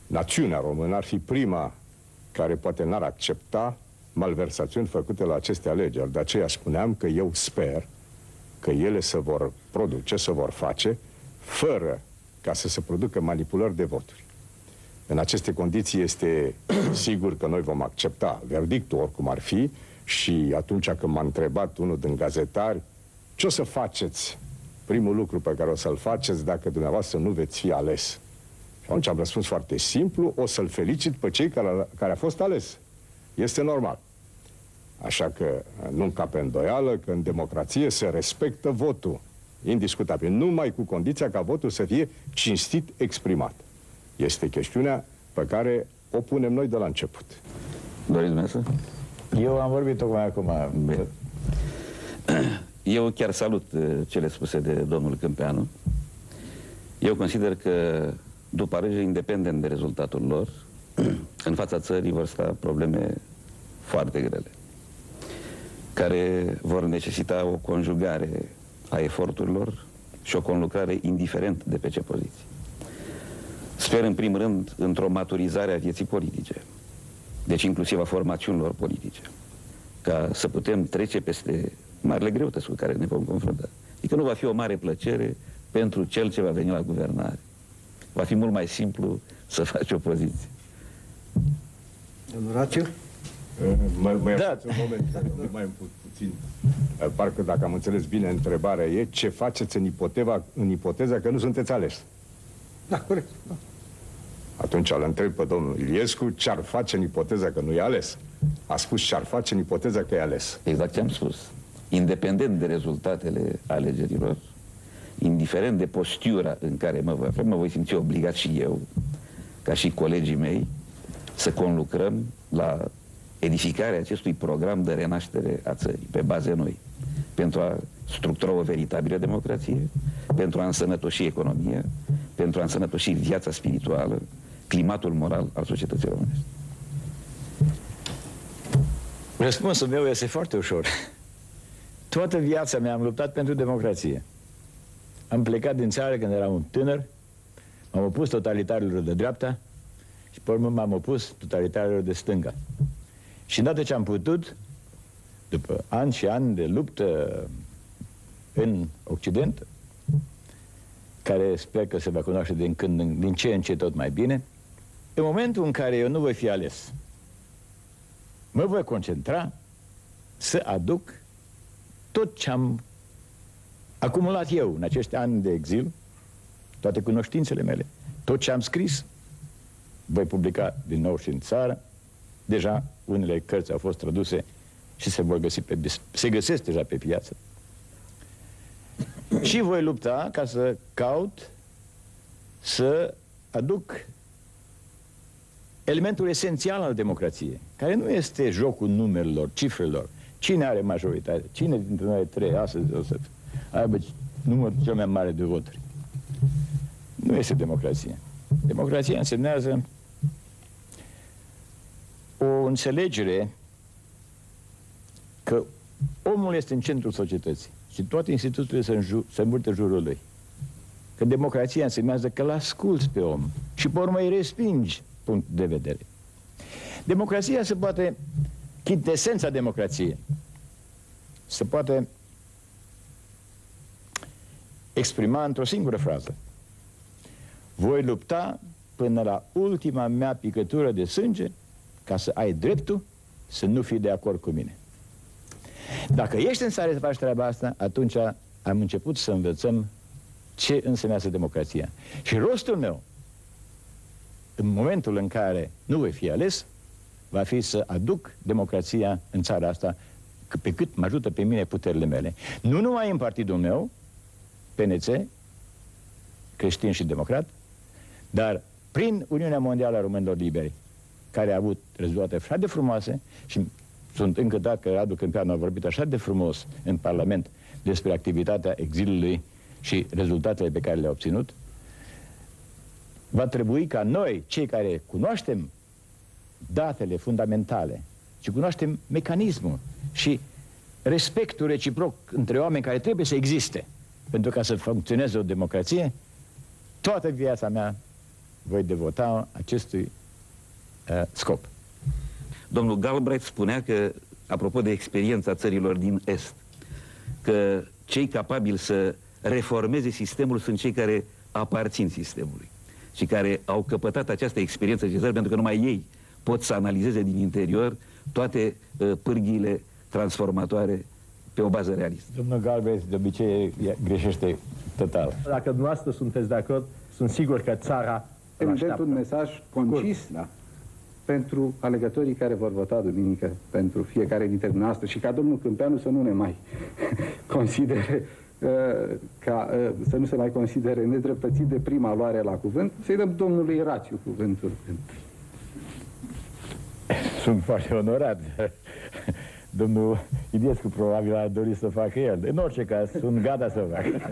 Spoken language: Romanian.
națiunea română ar fi prima care poate n-ar accepta malversațiuni făcute la aceste alegeri. De aceea spuneam că eu sper că ele se vor produce, se vor face, fără ca să se producă manipulări de voturi. În aceste condiții este sigur că noi vom accepta verdictul oricum ar fi și atunci când m-a întrebat unul din gazetari ce o să faceți, primul lucru pe care o să-l faceți dacă dumneavoastră nu veți fi ales. Și atunci am răspuns foarte simplu, o să-l felicit pe cei care a fost ales. Este normal. Așa că nu încape îndoială că în democrație se respectă votul, indiscutabil, numai cu condiția ca votul să fie cinstit exprimat. Este chestiunea pe care o punem noi de la început. Doriți dumneavoastră? Eu am vorbit tocmai acum. Bine. Eu chiar salut cele spuse de domnul Câmpeanu. Eu consider că după alegeri, independent de rezultatul lor, în fața țării vor sta probleme foarte grele, care vor necesita o conjugare a eforturilor și o conlucrare indiferent de pe ce poziție. Sper, în primul rând, într-o maturizare a vieții politice, deci inclusiv a formațiunilor politice, ca să putem trece peste marile greutăți cu care ne vom confrunta. Adică nu va fi o mare plăcere pentru cel ce va veni la guvernare. Va fi mult mai simplu să faci opoziție. Domnul Rațiu? Mai un moment, mai puțin. Parcă, dacă am înțeles bine, întrebarea e ce faceți în ipoteza că nu sunteți ales. Da, corect. Da. Atunci îl întreb pe domnul Iliescu ce ar face în ipoteza că nu e ales. A spus ce ar face în ipoteza că e ales. Exact ce am spus. Independent de rezultatele alegerilor, indiferent de postura în care mă voi afla, mă voi simți obligat și eu, ca și colegii mei, să conlucrăm la edificarea acestui program de renaștere a țării, pe baze noi, pentru a structura o veritabilă democrație, pentru a însănătoși economia, pentru a însănătoși viața spirituală, climatul moral al societății românești. Răspunsul meu este foarte ușor. Toată viața mea am luptat pentru democrație. Am plecat din țară când eram un tânăr, m-am opus totalitarilor de dreapta și pe urmă m-am opus totalitarilor de stânga. Și îndată ce am putut, după ani și ani de luptă în Occident, care sper că se va cunoaște din ce în ce tot mai bine, în momentul în care eu nu voi fi ales, mă voi concentra să aduc tot ce am acumulat eu în acești ani de exil, toate cunoștințele mele, tot ce am scris, voi publica din nou și în țară. Deja unele cărți au fost traduse și se găsesc deja pe piață. Și voi lupta ca să caut să aduc elementul esențial al democrației, care nu este jocul numerelor, cifrelor. Cine are majoritate? Cine dintre noi trei astăzi o să aibă numărul cel mai mare de voturi? Nu este democrație. Democrația însemnează o înțelegere că omul este în centrul societății și toate instituțiile se învârte în jurul lui. Că democrația însemnează că l-asculți pe om și pe urmă îi respingi punct de vedere. Democrația se poate, chintesența democrației, se poate exprima într-o singură frază. Voi lupta până la ultima mea picătură de sânge ca să ai dreptul să nu fii de acord cu mine. Dacă ești în stare să faci treaba asta, atunci am început să învățăm ce însemnează democrația. Și rostul meu, în momentul în care nu voi fi ales, va fi să aduc democrația în țara asta pe cât mă ajută pe mine puterile mele. Nu numai în partidul meu, PNC, creștin și democrat, dar prin Uniunea Mondială a Românilor Liberi, care a avut rezultate așa de frumoase și sunt încântat că Radu Câmpeanu a vorbit așa de frumos în Parlament despre activitatea exilului și rezultatele pe care le-a obținut. Va trebui ca noi, cei care cunoaștem datele fundamentale și cunoaștem mecanismul și respectul reciproc între oameni care trebuie să existe pentru ca să funcționeze o democrație, toată viața mea voi devota acestui scop. Domnul Galbraith spunea că, apropo de experiența țărilor din Est, că cei capabili să reformeze sistemul sunt cei care aparțin sistemului și care au căpătat această experiență necesară, pentru că numai ei pot să analizeze din interior toate pârghiile transformatoare pe o bază realistă. Domnul Galbraith de obicei greșește total. Dacă dumneavoastră sunteți de acord, sunt sigur că țara Evident, un mesaj concis, da, pentru alegătorii care vor vota duminică pentru fiecare dintre noastre și ca domnul Câmpeanu să nu ne mai considere să nu se mai considere nedreptățit de prima luare la cuvânt, să-i dăm domnului Rațiu cuvântul. Sunt foarte onorat. Domnul Iliescu probabil ar dori să facă el. În orice caz, sunt gata să fac.